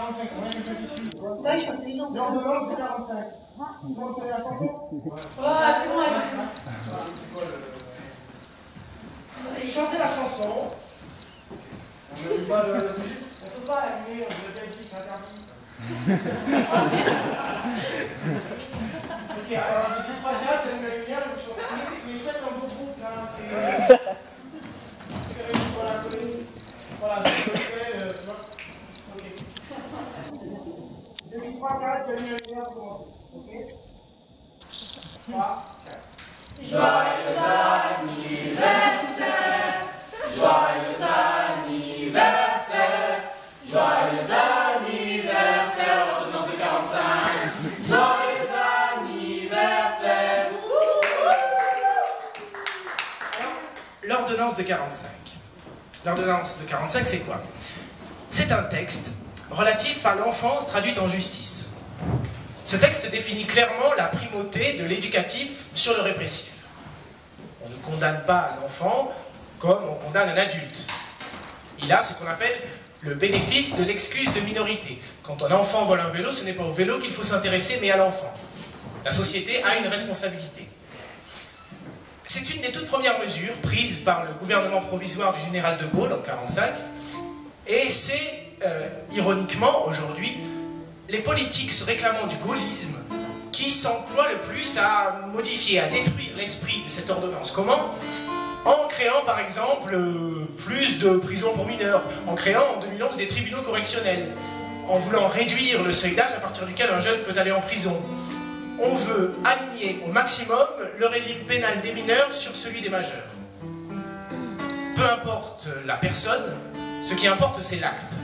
45, on a quelqu'un qui suit. Toi, je suis intelligent. L'ordonnance de 45. Vous entendez la chanson? C'est bon, allez. C'est quoi le... Chantez la chanson. On ne peut pas le bouger. On ne peut pas l'allumer, on vous a déjà dit, c'est interdit. Ok, alors je dis 3 4, j'allume la lumière, vous chantez. Mais faites un beau groupe là, c'est... Voilà, voilà, je le fais, tu vois. Ok. Je dis 3 4, j'allume la lumière pour commencer. Ok. 3 4. Joyeux anniversaire, joyeux anniversaire, joyeux anniversaire, l'ordonnance de 45. Joyeux anniversaire. L'ordonnance de 45. L'ordonnance de 45, c'est quoi? C'est un texte relatif à l'enfance traduite en justice. Ce texte définit clairement la primauté de l'éducatif sur le répressif. On ne condamne pas un enfant comme on condamne un adulte. Il a ce qu'on appelle le bénéfice de l'excuse de minorité. Quand un enfant vole un vélo, ce n'est pas au vélo qu'il faut s'intéresser, mais à l'enfant. La société a une responsabilité. C'est une des toutes premières mesures prises par le gouvernement provisoire du général de Gaulle en 1945, et c'est, ironiquement, aujourd'hui, les politiques se réclamant du gaullisme qui s'emploient le plus à modifier, à détruire l'esprit de cette ordonnance. Comment? En créant par exemple plus de prisons pour mineurs, en créant en 2011 des tribunaux correctionnels, en voulant réduire le seuil d'âge à partir duquel un jeune peut aller en prison. On veut aligner au maximum le régime pénal des mineurs sur celui des majeurs. Peu importe la personne, ce qui importe c'est l'acte.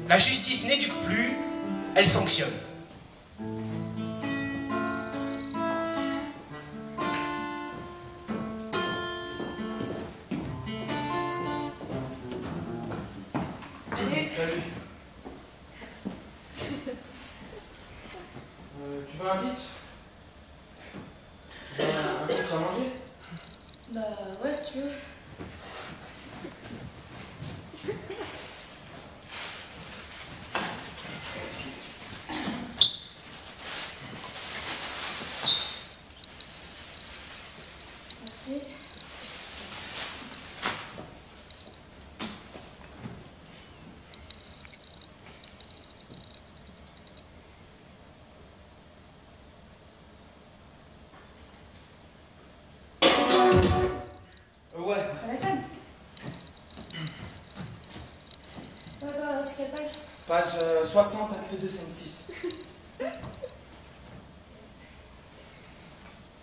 La justice n'éduque plus, elle sanctionne. Salut. Tu veux un bitch? Un truc à manger? Bah ouais, si tu veux. Merci. Ouais. À la scène. C'est quelle page? Page 60, acte 2, scène 6.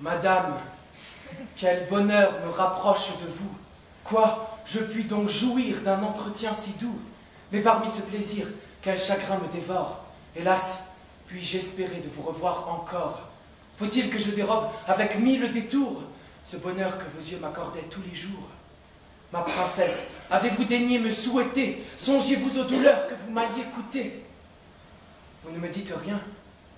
Madame, quel bonheur me rapproche de vous. Quoi, je puis donc jouir d'un entretien si doux. Mais parmi ce plaisir, quel chagrin me dévore. Hélas, puis-je espérer de vous revoir encore? Faut-il que je dérobe avec 1000 détours ce bonheur que vos yeux m'accordaient tous les jours? Ma princesse, avez-vous daigné me souhaiter? Songez-vous aux douleurs que vous m'alliez coûter? Vous ne me dites rien.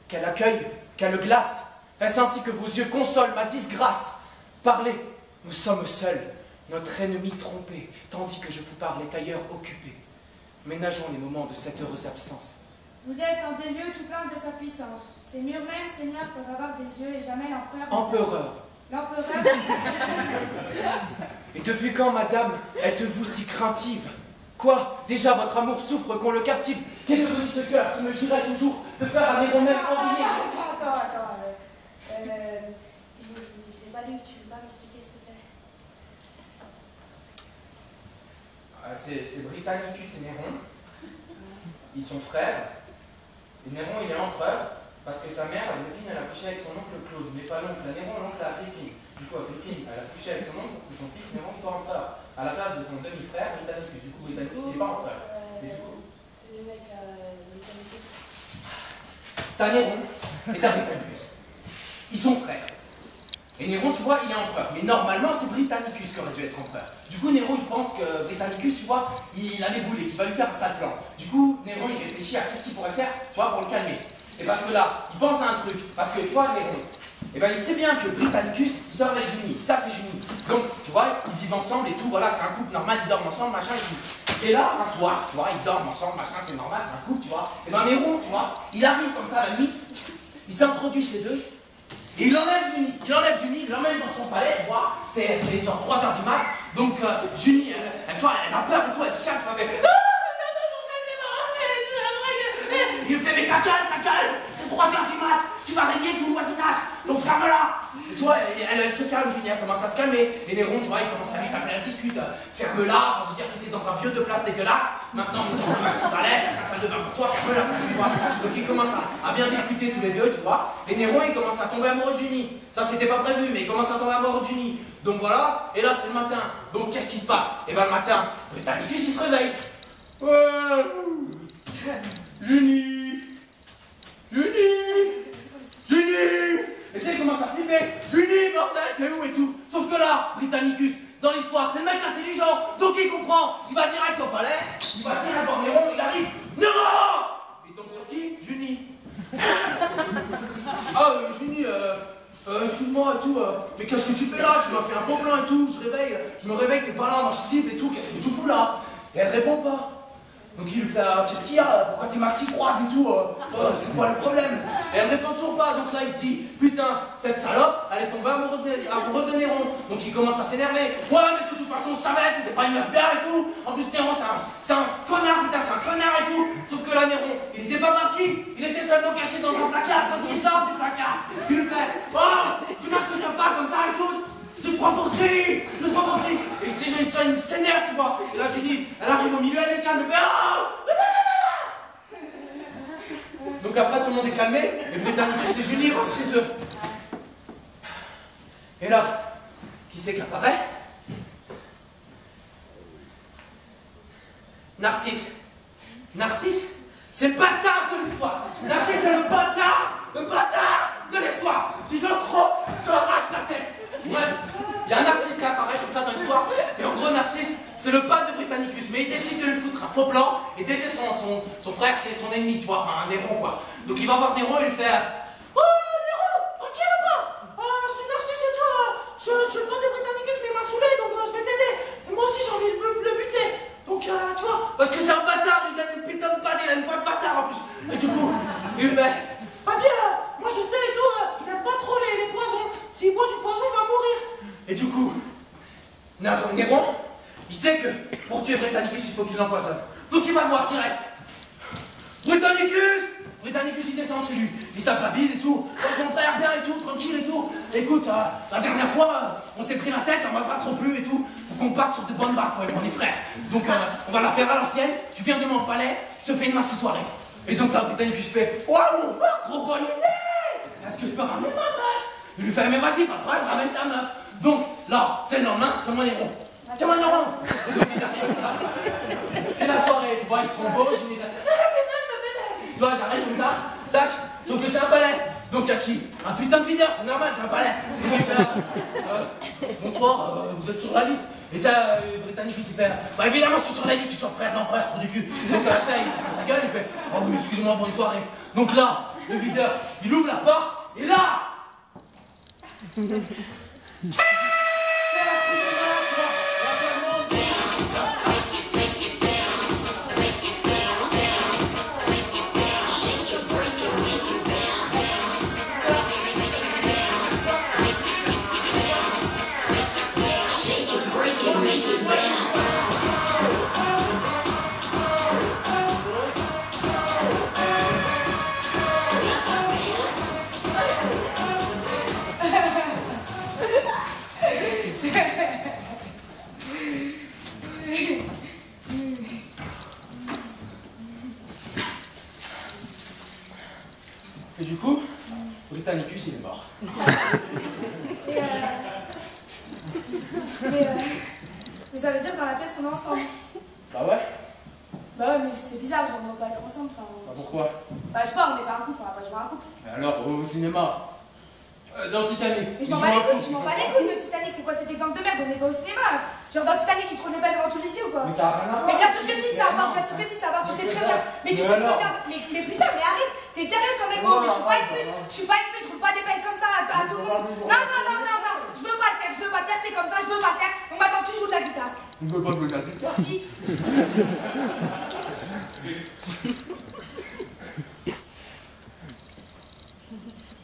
Quel accueil, quelle glace! Est-ce ainsi que vos yeux consolent ma disgrâce? Parlez, nous sommes seuls, notre ennemi trompé, tandis que je vous parle est ailleurs occupé. Ménageons les moments de cette heureuse absence. Vous êtes en des lieux tout plein de sa puissance. Ces murs même, Seigneur, peuvent avoir des yeux et jamais l'empereur... Empereur. L'empereur... Et depuis quand, madame, êtes-vous si craintive? Quoi? Déjà votre amour souffre qu'on le captive. Qu'est devenu ce cœur qui me jurait toujours de faire un héros même envié? Attends. Je n'ai pas lu, tu veux pas m'expliquer, s'il te plaît? C'est Britannicus et Néron. Ils sont frères. Et Néron, il est empereur parce que sa mère, Agrippine, elle a couché avec son oncle Claude, mais pas l'oncle à Néron, l'oncle à Agrippine. Du coup, Agrippine, elle a couché avec son oncle pour que son fils Néron soit empereur, à la place de son demi-frère Britannicus. Du coup, Britannicus, il n'est pas empereur. Et du coup, Le mec, Britannicus. t'as Néron et t'as Britannicus. Ils sont frères. Et Néron, tu vois, il est empereur. Mais normalement, c'est Britannicus qui aurait dû être empereur. Du coup, Néron, il pense que Britannicus, tu vois, il a les boules et qu'il va lui faire un sale plan. Du coup, Néron, il réfléchit à qu'est-ce qu'il pourrait faire, tu vois, pour le calmer. Et parce que là, il pense à un truc. Parce que, tu vois, Néron, eh ben, il sait bien que Britannicus, il sort avec Junie. Ça, c'est Junie. Donc, tu vois, ils vivent ensemble et tout. Voilà, c'est un couple normal, ils dorment ensemble, machin et tout. Et là, un soir, tu vois, ils dorment ensemble, machin, c'est normal, c'est un couple, tu vois. Et ben Néron, tu vois, il arrive comme ça la nuit, il s'introduit chez eux, et il enlève Junie, il l'emmène dans son palais, tu vois, c'est genre 3h du mat, donc Junie, tu vois, elle a peur et tout, elle cherche, tu vois, il lui fait, mais ta gueule, c'est 3h du mat, tu vas réveiller tout le voisinage, donc ferme-la. Tu vois, elle se calme, Julie, elle commence à se calmer, et Néron, tu vois, il commence à lui taper la discute, ferme-la, enfin, je veux dire, t'étais dans un vieux de place dégueulasse, maintenant t'es dans un maxi balai, t'as 4 salles de bain pour toi, ferme-la, tu vois. Donc ils commencent à bien discuter tous les deux, tu vois, et Néron, il commence à tomber amoureux de Junie. Ça, c'était pas prévu, mais il commence à tomber amoureux de Junie. Donc voilà, et là, c'est le matin. Donc qu'est-ce qui se passe? Et ben le matin, Britannicus, il se réveille. Junie! Et tu sais, il commence à flipper. Junie, bordel, t'es où et tout? Sauf que là, Britannicus, dans l'histoire, c'est le mec intelligent, donc il comprend. Il va direct au palais, il va direct voir Néron, il arrive. Néron! Il tombe sur qui? Junie. Junie, excuse-moi et tout, mais qu'est-ce que tu fais là? Tu m'as fait un faux plan et tout, je me réveille, t'es pas là, moi je slip et tout, qu'est-ce que tu fous là? Et elle répond pas. Donc il lui fait, qu'est-ce qu'il y a? Pourquoi t'es maxi froide et tout? C'est quoi le problème? Et elle répond toujours pas, donc là il se dit, putain, cette salope, elle est tombée amoureuse de Néron. Donc il commence à s'énerver. Ouais, mais de toute façon, je savais, t'étais pas une meuf bien et tout. En plus, Néron, c'est un connard, putain, c'est un connard et tout. Sauf que là, Néron, il était pas parti, il était seulement caché dans un placard, donc il sort du placard. Il lui fait, oh, tu m'insultes pas comme ça et tout. Tu te prends pour qui? Tu te prends pour qui? Et si j'ai ça, il s'énerve, tu vois. Et là, j'ai dit, elle arrive au milieu, elle est calme, elle fait, oh! Donc après, tout le monde est calmé, et Britannicus et Julie rentrent chez eux. Et là, qui c'est qui apparaît? Narcisse. Narcisse, c'est le bâtard de l'histoire. Narcisse, c'est le bâtard de l'histoire. Si je le trouve, je te arrache la tête. Bref, il y a un Narcisse qui apparaît comme ça dans l'histoire, et en gros Narcisse, c'est le pote de Britannicus, mais il décide de lui foutre un faux plan et d'aider son frère qui est son ennemi, tu vois, enfin un Néron quoi. Donc il va voir Néron et lui faire, oh Néron, tranquille ou pas? C'est Narcisse et toi, je suis le pote de Britannicus mais il m'a saoulé donc je vais t'aider. Et moi aussi j'ai envie de le buter. Donc tu vois, parce que c'est un bâtard, il donne une putain de patte, il a une voix de bâtard en plus. Et du coup, il lui fait, vas-y, moi je sais et tout, il aime pas trop les poisons. S'il boit du poison, il va mourir. Et du coup, Néron, il sait que pour tuer Britannicus, il faut qu'il l'empoisonne. Donc il va le voir direct. Britannicus, il descend chez lui. Il se tape la bise et tout. Oh, mon frère, bien et tout, tranquille et tout. Écoute, la dernière fois, on s'est pris la tête, ça m'a pas trop plu et tout. Faut qu'on parte sur de bonnes bases, toi et moi, les frères. Donc on va la faire à l'ancienne. Tu viens demain au palais, je te fais une maxi soirée. Et donc là, Britannicus fait, oh mon frère, trop bonne idée. Est-ce que je peux ramener ma meuf? Il lui fait, mais vas-y, pas de problème, ramène ta meuf. Donc, là, c'est le lendemain, tiens-moi Néron. Tiens-moi Néron. C'est la soirée, tu vois, ils seront beaux, je dis, tu vois, j'arrive comme ça, tac, sauf que c'est un palais. Donc, il y a qui? Un putain de videur, c'est normal, c'est un palais. Bonsoir, vous êtes sur la liste. Et ça, Britannicus, il fait, bah évidemment, je suis sur la liste, je suis son frère d'empereur, trou du cul. Donc, ça, il ferme sa gueule, il fait, oh oui, excusez-moi, bonne soirée. Donc là, le videur, il ouvre la porte, et là, et du coup, Britannicus, il est mort. Mais ça veut dire que dans la pièce, on est ensemble. Bah ouais. Bah ouais, mais c'est bizarre, genre, on va pas être ensemble. Enfin, Bah pourquoi? Bah je sais pas, on n'est pas un couple, on va pas jouer un couple. Mais alors, au cinéma, dans Titanic. Mais je m'en bats les couilles de Titanic, c'est quoi cet exemple de merde? On n'est pas au cinéma. Genre dans Titanic, ils se prenaient pas devant tout le lycée ou quoi? Mais ça a rien à voir. Mais bien sûr que si, ça va, bien sûr que si, ça va, tu sais très bien. Mais tu sais très bien. Mais putain, mais arrête, t'es sérieux quand même? Oh, mais je suis pas une pute, je roule pas des pelles comme ça à tout le monde. Non, je veux pas le faire, c'est comme ça, je veux pas le faire. On m'attend, tu joues de la guitare. Je ne veux pas jouer de la guitare. Si.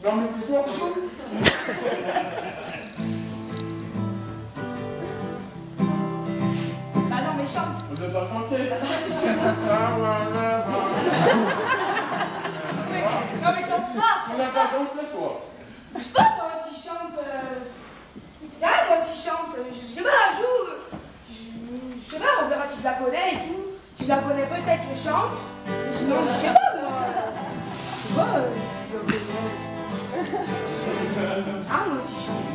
Non, mais c'est ça. Joue. Bah non, mais chante. Je ne veux pas chanter. Non, mais chante pas, Tu chante n'as pas. pas chanté, toi. Je sais pas, moi, si je chante. Tiens, moi, si je chante. Je sais pas, joue. Je sais pas, on verra si je la connais et tout. Si je la connais, peut-être je chante. Sinon, je sais pas, moi. Je sais pas, ah, moi aussi, je chante.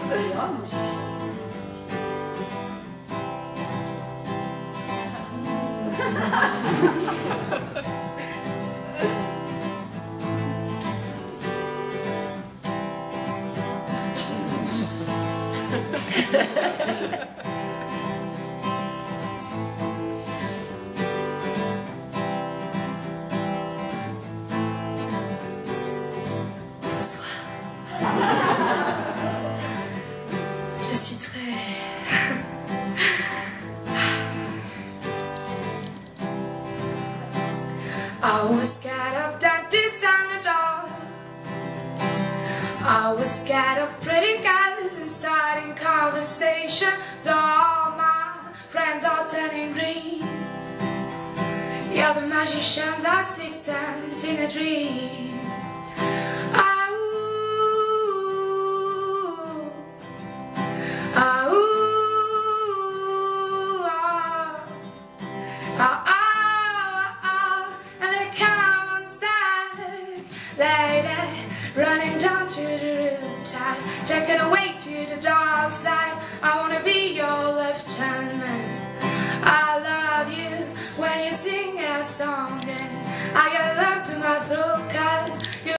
On verra, moi aussi, je chante. Bonsoir. Je suis très... I was scared of dentists and the dog. I was scared of pretty guys and starting conversations. All my friends are turning green. You're the magician's assistant in a dream. And they come on stack, lady, running down to the riptide, taken away to the dark side. I wanna be your left hand man. I love you when you sing that song.